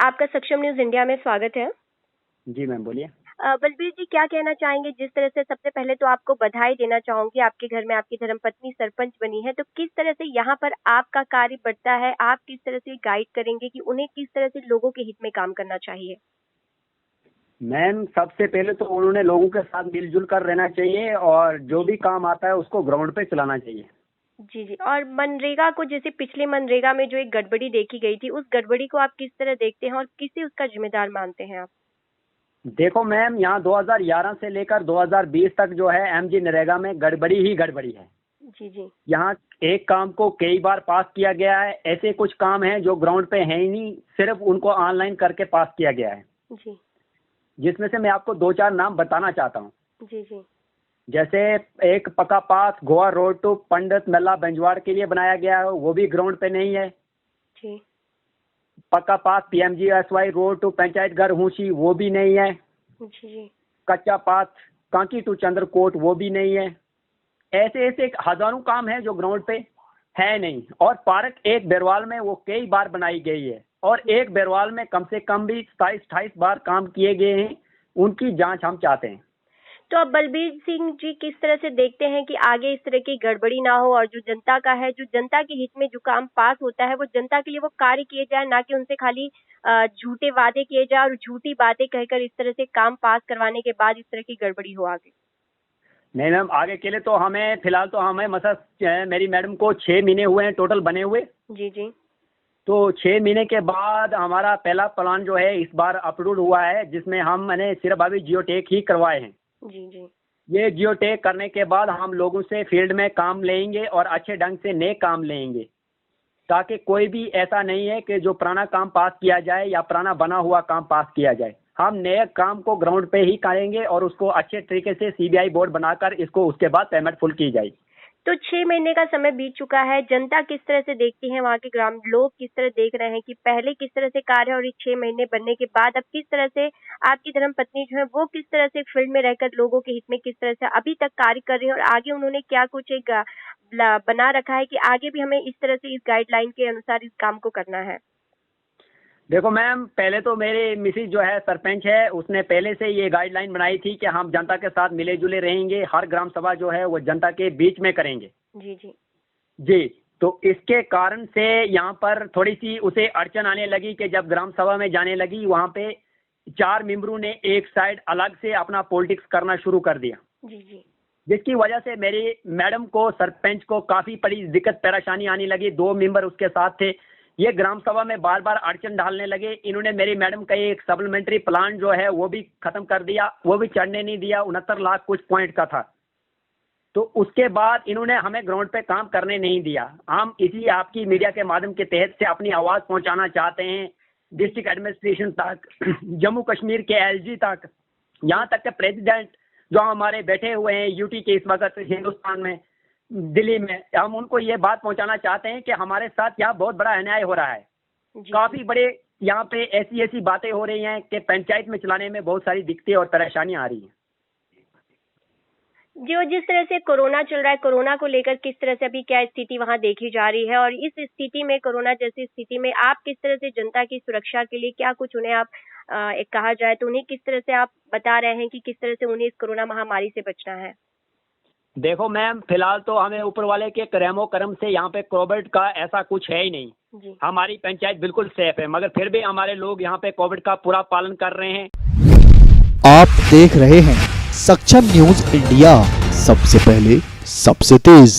आपका सक्षम news India में स्वागत है। जी मैम बोलिए। बलबीर जी, क्या कहना चाहेंगे? जिस तरह से सबसे पहले तो आपको बधाई देना चाहूंगी, आपके घर में आपकी धर्मपत्नी सरपंच बनी है, तो किस तरह से यहाँ पर आपका कार्य बढ़ता है, आप किस तरह से गाइड करेंगे कि उन्हें किस तरह से लोगों के हित में काम करना चाहिए? मैम सबसे पहले तो उन्होंने लोगों के साथ मिलजुल कर रहना चाहिए और जो भी काम आता है उसको ग्राउंड पे चलाना चाहिए। जी जी। और मनरेगा को, जैसे पिछले मनरेगा में जो एक गड़बड़ी देखी गई थी, उस गड़बड़ी को आप किस तरह देखते हैं और किसे उसका जिम्मेदार मानते हैं आप? देखो मैम, यहाँ 2011 से लेकर 2020 तक जो है एमजी नरेगा में गड़बड़ी ही गड़बड़ी है। जी जी। यहाँ एक काम को कई बार पास किया गया है, ऐसे कुछ काम हैं जो ग्राउंड पे है ही नहीं, सिर्फ उनको ऑनलाइन करके पास किया गया है। जी। जिसमें से मैं आपको 2-4 नाम बताना चाहता हूँ। जी जी। जैसे एक पक्का पास गोवा रोड टू पंडित मेला बंजवाड़ के लिए बनाया गया है, वो भी ग्राउंड पे नहीं है। जी। पक्का पास PMGSY रोड टू पंचायत घर हूसी, वो भी नहीं है। जी जी। कच्चा पास कांकी टू चंद्रकोट, वो भी नहीं है। ऐसे ऐसे हजारों काम है जो ग्राउंड पे है नहीं। और पार्क एक बेरवाल में वो कई बार बनाई गई है और एक बेरवाल में कम से कम भी 27-28 बार काम किए गए हैं, उनकी जांच हम चाहते हैं। तो अब बलबीर सिंह जी किस तरह से देखते हैं कि आगे इस तरह की गड़बड़ी ना हो और जो जनता का है, जो जनता के हित में जो काम पास होता है, वो जनता के लिए वो कार्य किए जाए, ना कि उनसे खाली झूठे वादे किए जाए और झूठी बातें कहकर इस तरह से काम पास करवाने के बाद इस तरह की गड़बड़ी हो आगे? नहीं मैम, आगे के लिए तो हमें फिलहाल तो हमें मतलब मेरी मैडम को 6 महीने हुए हैं टोटल बने हुए। जी जी। तो 6 महीने के बाद हमारा पहला प्लान जो है इस बार अपलोड हुआ है, जिसमें हम मैंने सिर्फ अभी जियोटेक ही करवाए हैं। जी जी। ये जियोटेक करने के बाद हम लोगों से फील्ड में काम लेंगे और अच्छे ढंग से नए काम लेंगे, ताकि कोई भी ऐसा नहीं है कि जो पुराना काम पास किया जाए या पुराना बना हुआ काम पास किया जाए। हम नए काम को ग्राउंड पे ही करेंगे और उसको अच्छे तरीके से CBI बोर्ड बनाकर इसको उसके बाद पेमेंट फुल की जाएगी। तो 6 महीने का समय बीत चुका है, जनता किस तरह से देखती है, वहाँ के ग्राम लोग किस तरह देख रहे हैं कि पहले किस तरह से कार्य है और इस 6 महीने बनने के बाद अब किस तरह से आपकी धर्मपत्नी जो है वो किस तरह से फील्ड में रहकर लोगों के हित में किस तरह से अभी तक कार्य कर रही है और आगे उन्होंने क्या कुछ एक बना रखा है कि आगे भी हमें इस तरह से इस गाइडलाइन के अनुसार इस काम को करना है? देखो मैम, पहले तो मेरे मिसिज जो है सरपंच है, उसने पहले से ये गाइडलाइन बनाई थी कि हम जनता के साथ मिले जुले रहेंगे, हर ग्राम सभा जो है वो जनता के बीच में करेंगे। जी जी। जी, तो इसके कारण से यहाँ पर थोड़ी सी उसे अड़चन आने लगी कि जब ग्राम सभा में जाने लगी, वहाँ पे 4 मेंबरों ने एक साइड अलग से अपना पॉलिटिक्स करना शुरू कर दिया। जी जी। जिसकी वजह से मेरी मैडम को, सरपंच को काफी बड़ी दिक्कत परेशानी आने लगी। 2 मेंबर उसके साथ थे, ये ग्राम सभा में बार बार अड़चन डालने लगे। इन्होंने मेरी मैडम का एक सप्लीमेंट्री प्लान जो है वो भी खत्म कर दिया, वो भी चढ़ने नहीं दिया। 69 लाख कुछ पॉइंट का था। तो उसके बाद इन्होंने हमें ग्राउंड पे काम करने नहीं दिया। हम इसी आपकी मीडिया के माध्यम के तहत से अपनी आवाज पहुंचाना चाहते हैं डिस्ट्रिक्ट एडमिनिस्ट्रेशन तक, जम्मू कश्मीर के LG तक, यहाँ तक के प्रेसिडेंट जो हमारे बैठे हुए हैं UT के इस वक्त हिंदुस्तान में, दिल्ली में, हम उनको ये बात पहुंचाना चाहते हैं कि हमारे साथ यहाँ बहुत बड़ा अन्याय हो रहा है। काफी बड़े यहाँ पे ऐसी ऐसी बातें हो रही हैं कि पंचायत में चलाने में बहुत सारी दिक्कतें और परेशानियां आ रही हैं। जो जिस तरह से कोरोना चल रहा है, कोरोना को लेकर किस तरह से अभी क्या स्थिति वहां देखी जा रही है और इस स्थिति में, कोरोना जैसी स्थिति में आप किस तरह से जनता की सुरक्षा के लिए क्या कुछ उन्हें आप एक कहा जाए तो उन्हें किस तरह से आप बता रहे हैं कि किस तरह से उन्हें इस कोरोना महामारी से बचना है? देखो मैम, फिलहाल तो हमें ऊपर वाले के करमो करम से यहाँ पे कोविड का ऐसा कुछ है ही नहीं जी। हमारी पंचायत बिल्कुल सेफ है, मगर फिर भी हमारे लोग यहाँ पे कोविड का पूरा पालन कर रहे हैं। आप देख रहे हैं सक्षम न्यूज इंडिया, सबसे पहले सबसे तेज।